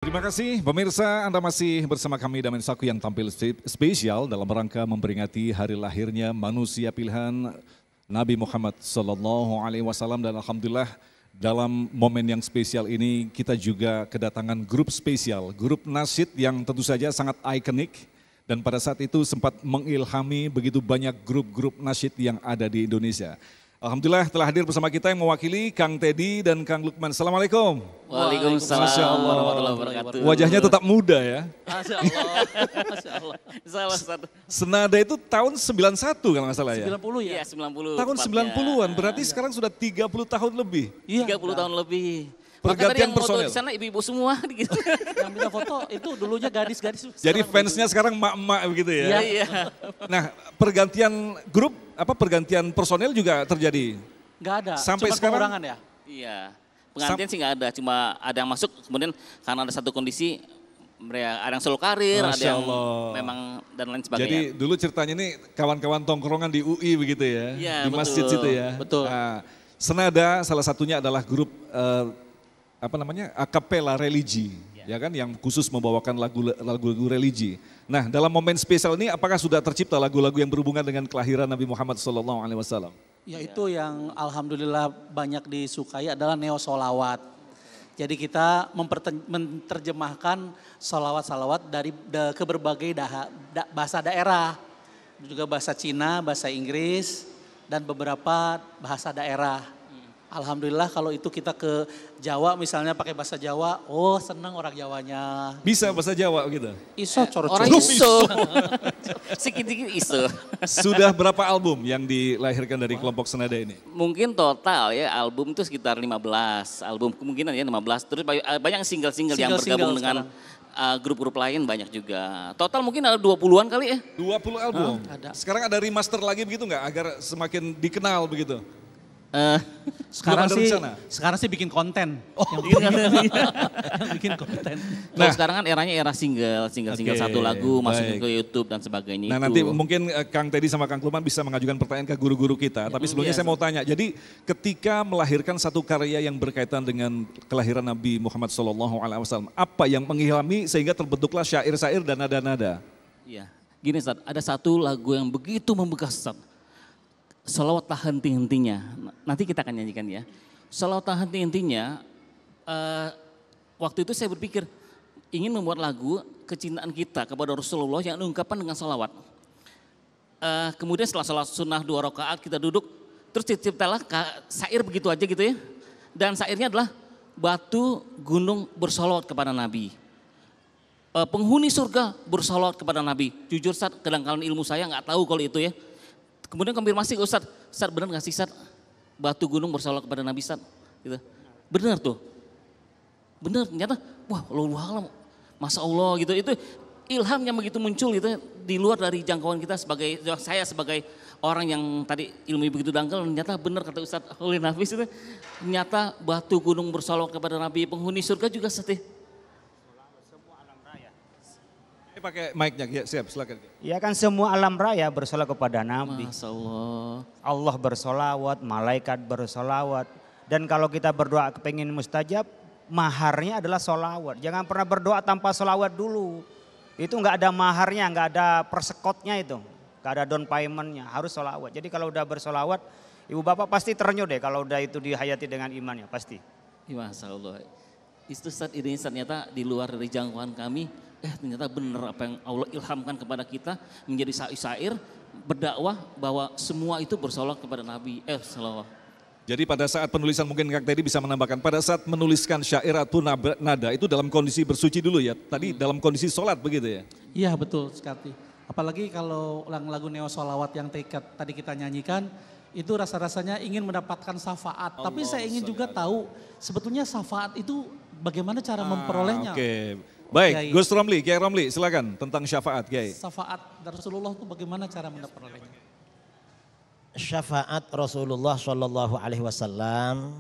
Terima kasih pemirsa, Anda masih bersama kami Damen Saku yang tampil spesial dalam rangka memperingati hari lahirnya manusia pilihan Nabi Muhammad SAW, dan alhamdulillah dalam momen yang spesial ini kita juga kedatangan grup spesial, grup nasyid yang tentu saja sangat ikonik dan pada saat itu sempat mengilhami begitu banyak grup-grup nasyid yang ada di Indonesia. Alhamdulillah telah hadir bersama kita yang mewakili Kang Teddy dan Kang Lukman. Assalamualaikum. Waalaikumsalam warahmatullahi wabarakatuh. Wajahnya tetap muda ya. Masya Allah, Masya Allah. Salah satu. Senada itu tahun 91 kalau nggak salah ya. 90 ya? Iya 90. Tahun 90-an, berarti sekarang sudah 30 tahun lebih. Iya 30 tahun lebih. Pergantian yang personel. foto di sana ibu-ibu semua gitu. Yang minta foto itu dulunya gadis-gadis. Jadi fansnya sekarang emak-emak begitu ya. Iya. Nah, pergantian grup, pergantian personel juga terjadi. Nggak ada, Sampai cuma sekarang? pengurangan ya? Iya. Pengantin sih nggak ada, cuma ada yang masuk kemudian karena ada satu kondisi mereka ada yang solo karir, ada Masya yang Allah. memang dan lain Jadi sebagainya. dulu ceritanya ini kawan-kawan tongkrongan di UI begitu ya. Iya, di masjid betul. situ ya. Betul. Nah, senada salah satunya adalah grup akapela religi, ya kan, yang khusus membawakan lagu-lagu religi. Nah, dalam momen spesial ini apakah sudah tercipta lagu-lagu yang berhubungan dengan kelahiran Nabi Muhammad SAW? Ya itu yang alhamdulillah banyak disukai adalah neo solawat. Jadi kita menerjemahkan solawat-salawat ke berbagai bahasa daerah. Juga bahasa Cina, bahasa Inggris, dan beberapa bahasa daerah. Alhamdulillah kalau itu kita ke Jawa misalnya pakai bahasa Jawa, oh senang orang Jawanya. Bisa bahasa Jawa gitu? Iso coro Orang iso. Sedikit-sedikit iso. Sudah berapa album yang dilahirkan dari kelompok senada ini? Mungkin total ya album itu sekitar 15 album, kemungkinan ya 15. Terus banyak single-single yang bergabung dengan grup-grup lain banyak juga. Total mungkin ada 20-an kali ya. 20 album? Ada. Sekarang ada remaster lagi begitu nggak agar semakin dikenal begitu? Sekarang ada sih, rencana? sekarang sih bikin konten. Yang bikin konten. Nah, sekarang kan eranya era single Oke, satu lagu baik. masuk ke YouTube dan sebagainya Nah itu. nanti mungkin Kang Teddy sama Kang Kluman bisa mengajukan pertanyaan ke guru-guru kita. Tapi sebelumnya saya mau tanya, jadi ketika melahirkan satu karya yang berkaitan dengan kelahiran Nabi Muhammad SAW, apa yang mengilhami sehingga terbentuklah syair-syair dan nada-nada? Iya, gini Ustaz, ada satu lagu yang begitu membekas Ustaz. Salawat tak henti-hentinya, nanti kita akan nyanyikan ya. Salawat tak henti-hentinya, waktu itu saya berpikir ingin membuat lagu kecintaan kita kepada Rasulullah yang diungkapkan dengan salawat. Kemudian setelah salat sunnah 2 rakaat kita duduk, terus ciptalah syair begitu aja gitu ya. Dan syairnya adalah batu gunung bersalawat kepada Nabi. Penghuni surga bersalawat kepada Nabi. Jujur Ustaz, kadang-kadang ilmu saya nggak tahu kalau itu ya. Kemudian konfirmasi ke Ustaz, Ustaz benar nggak sih Ustaz batu gunung bersalawat kepada Nabi Ustaz? Gitu. Benar tuh, benar ternyata, wah Allah, Masya Allah gitu. Itu ilham yang begitu muncul gitu di luar dari jangkauan kita saya sebagai orang yang tadi ilmu begitu dangkal, ternyata benar kata Ustaz Holil Nafis itu, ternyata batu gunung bersalawat kepada Nabi, penghuni surga juga sedih. Pakai mic-nya, ya, siap silakan. Ya kan semua alam raya bersolawat kepada Nabi. Masya Allah. Allah bersolawat, malaikat bersolawat. Dan kalau kita berdoa kepengen mustajab, maharnya adalah solawat. Jangan pernah berdoa tanpa solawat dulu. Itu nggak ada maharnya, nggak ada persekotnya itu. Nggak ada down paymentnya, harus solawat. Jadi kalau udah bersolawat, ibu bapak pasti terenyuh deh kalau udah itu dihayati dengan imannya, pasti. Ya, Masya Allah. Itu Ustaz, ini ternyata di luar dari jangkauan kami. Ternyata benar apa yang Allah ilhamkan kepada kita menjadi syair berdakwah bahwa semua itu bersolawat kepada Nabi. Salawat. Jadi pada saat penulisan mungkin Kang Teddy bisa menambahkan, pada saat menuliskan syair atau nada itu dalam kondisi bersuci dulu ya, tadi dalam kondisi sholat begitu ya? Iya betul sekali. Apalagi kalau lagu neo solawat yang tadi kita nyanyikan, itu rasa-rasanya ingin mendapatkan syafaat. Tapi saya ingin juga tahu sebetulnya syafaat itu bagaimana cara memperolehnya. Oke. Baik, Kiai. Gus Romli, Kiai Romli silakan tentang syafaat Kiai. Syafaat dari Rasulullah itu bagaimana cara memperolehnya? Syafaat Rasulullah Shallallahu Alaihi Wasallam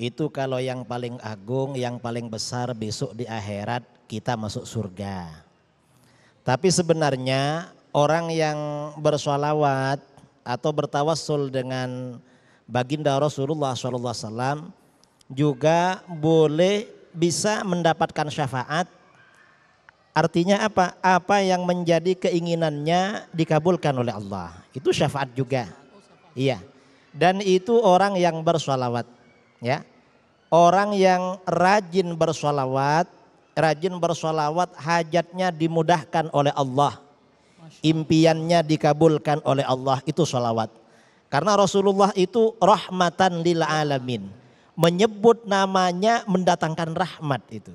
itu kalau yang paling agung, yang paling besar besok di akhirat kita masuk surga. Tapi sebenarnya orang yang bersolawat atau bertawassul dengan baginda Rasulullah Shallallahu Alaihi Wasallam juga boleh bisa mendapatkan syafaat. Artinya apa? Apa yang menjadi keinginannya dikabulkan oleh Allah. Itu syafaat juga. Iya. Dan itu orang yang bersolawat. Ya. Orang yang rajin bersolawat hajatnya dimudahkan oleh Allah. Impiannya dikabulkan oleh Allah, itu solawat. Karena Rasulullah itu rahmatan lil alamin. Menyebut namanya mendatangkan rahmat itu.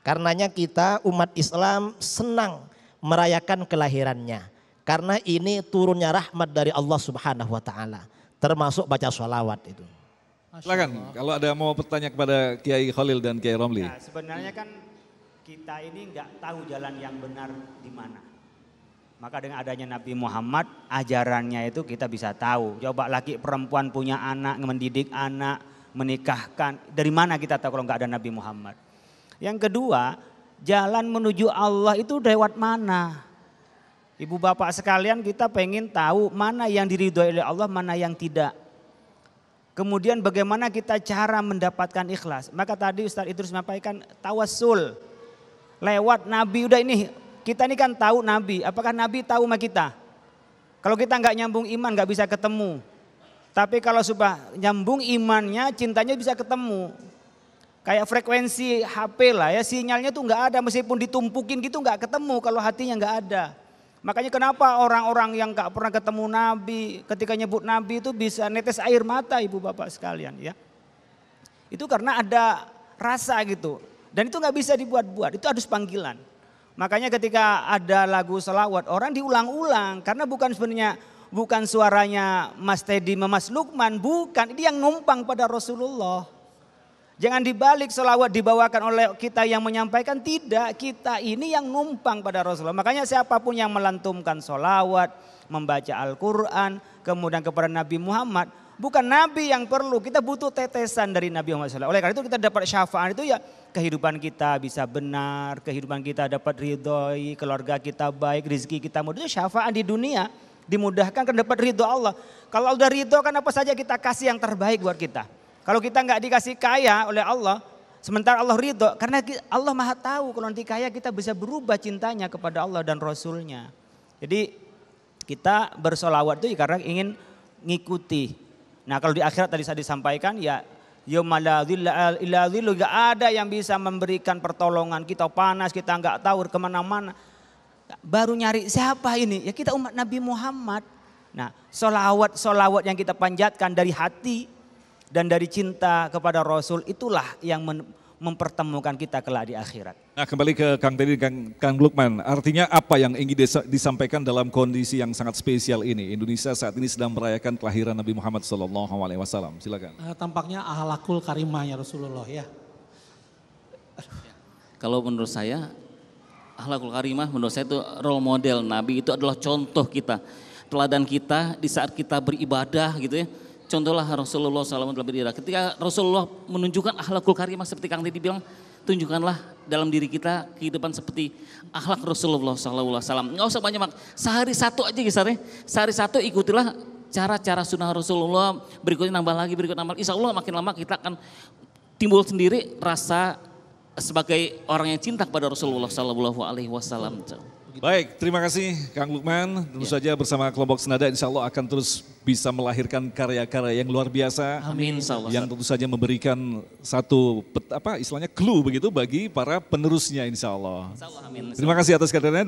Karenanya kita umat Islam senang merayakan kelahirannya. Karena ini turunnya rahmat dari Allah Subhanahu wa taala. Termasuk baca sholawat itu. Silakan kalau ada mau bertanya kepada Kiai Khalil dan Kiai Romli. Nah, sebenarnya kan kita ini nggak tahu jalan yang benar di mana. Maka dengan adanya Nabi Muhammad, ajarannya itu kita bisa tahu. Coba laki perempuan punya anak, mendidik anak, menikahkan. Dari mana kita tahu kalau nggak ada Nabi Muhammad? Yang kedua, jalan menuju Allah itu lewat mana? Ibu bapak sekalian, kita pengen tahu mana yang diridhoi oleh Allah, mana yang tidak. Kemudian bagaimana kita cara mendapatkan ikhlas? Maka tadi Ustaz Idrus menyampaikan tawassul. Lewat Nabi, udah ini kita ini kan tahu Nabi. Apakah Nabi tahu sama kita? Kalau kita nggak nyambung iman nggak bisa ketemu. Tapi kalau sudah nyambung imannya, cintanya bisa ketemu. Kayak frekuensi HP lah ya, sinyalnya tuh nggak ada, meskipun ditumpukin gitu nggak ketemu kalau hatinya nggak ada. Makanya kenapa orang-orang yang nggak pernah ketemu Nabi, ketika nyebut Nabi itu bisa netes air mata ibu bapak sekalian ya. Itu karena ada rasa gitu. Dan itu nggak bisa dibuat-buat, itu harus panggilan. Makanya ketika ada lagu selawat orang diulang-ulang karena bukan suaranya Mas Teddy, Mas Lukman, bukan. Ini yang numpang pada Rasulullah. Jangan dibalik selawat dibawakan oleh kita yang menyampaikan, tidak. Kita ini yang numpang pada Rasulullah. Makanya siapapun yang melantumkan selawat, membaca Al-Quran, kemudian kepada Nabi Muhammad, bukan Nabi yang perlu, kita butuh tetesan dari Nabi Muhammad SAW. Oleh karena itu kita dapat syafaat itu ya kehidupan kita bisa benar, kehidupan kita dapat ridhoi, keluarga kita baik, rezeki kita mudah. Itu syafaat di dunia dimudahkan kan dapat ridho Allah. Kalau udah ridho kan apa saja kita kasih yang terbaik buat kita. Kalau kita nggak dikasih kaya oleh Allah, sementara Allah ridho, karena Allah maha tahu kalau nanti kaya kita bisa berubah cintanya kepada Allah dan Rasulnya. Jadi kita bersolawat itu karena ingin ngikuti. Nah kalau di akhirat tadi saya disampaikan ya yaumala dhilla illa dhillu, gak ada yang bisa memberikan pertolongan, kita panas, kita nggak tahu kemana-mana. Baru nyari siapa ini? Ya kita umat Nabi Muhammad. Nah solawat yang kita panjatkan dari hati dan dari cinta kepada Rasul itulah yang mempertemukan kita kelak di akhirat. Nah kembali ke Kang Teddy, Kang Lukman, artinya apa yang ingin disampaikan dalam kondisi yang sangat spesial ini? Indonesia saat ini sedang merayakan kelahiran Nabi Muhammad SAW. Silakan. Tampaknya ahlakul karimahnya Rasulullah ya. Kalau menurut saya, ahlakul karimah menurut saya itu role model Nabi, itu adalah contoh kita. Teladan kita di saat kita beribadah gitu ya. Contohlah Rasulullah SAW dalam beribadah. Ketika Rasulullah menunjukkan akhlakul karimah seperti Kang Teddy bilang, tunjukkanlah dalam diri kita kehidupan seperti akhlak Rasulullah SAW. Nggak usah banyak, sehari satu aja kisahnya. Sehari satu ikutilah cara-cara sunnah Rasulullah, berikutnya nambah lagi, Insya Allah makin lama kita akan timbul sendiri rasa sebagai orang yang cinta kepada Rasulullah SAW. Baik, terima kasih Kang Lukman. Tentu saja bersama kelompok Senada insya Allah akan terus bisa melahirkan karya-karya yang luar biasa. Amin. Yang tentu saja memberikan satu istilahnya clue begitu bagi para penerusnya insya Allah. Amin. Terima kasih atas kehadirannya.